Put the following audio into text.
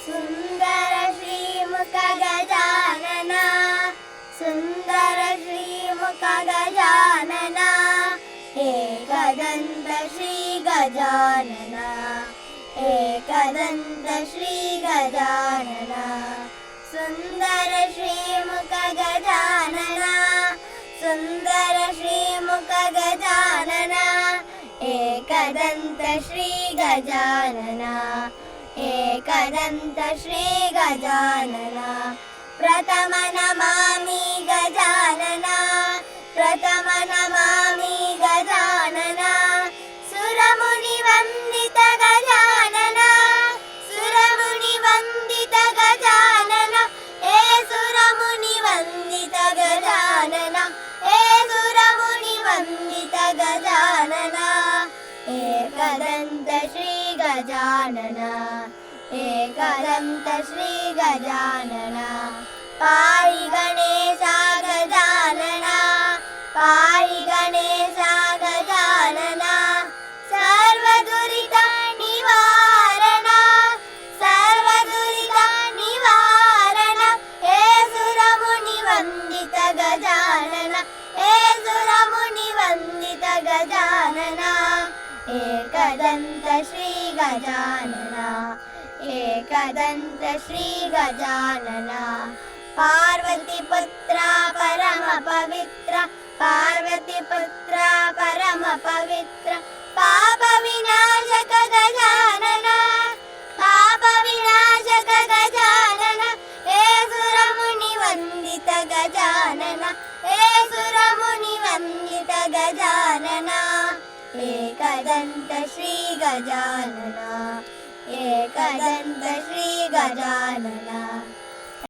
सुन्दर श्रीमुख गजानन सुन्दर श्रीमुख गजानन एकदन्त श्री गजानन एकदन्त श्री गजानन सुन्दर श्रीमुख गजानन सुन्दर श्रीमुख गजानन एकदन्त श्री गजानन एकदन्त श्री गजानन प्रथम नमामि गजानन प्रथम नमामि गजानन सुरमुनिवन्दित गजानन सुरमुनिवन्दित गजानन हे सुरमुनिवन्दित गजानन हे सुरमुनिवन्दित गजानन एकदन्त श्री गजानन एकदन्त श्री गजानन पाहि गणेशा गजानन पाहि गणेशा गजानन सर्वदुरित निवारण सर्वदुरित निवारण हे सुरमुनिवन्दित गजानन हे सुरमुनिवन्दित गजानन एकदन्त श्री गजानन एकदन्त श्री गजानन पार्वतीपुत्रा परम पवित्र पार्वतीपुत्रा परम पवित्र पाप विनाशक गजानन पाप विनाशक गजानन हे सुरमुनिवन्दित गजानन हे सुरमुनिवन्दित गजानन एकदन्त श्री गजानन एकदन्त श्री गजानन।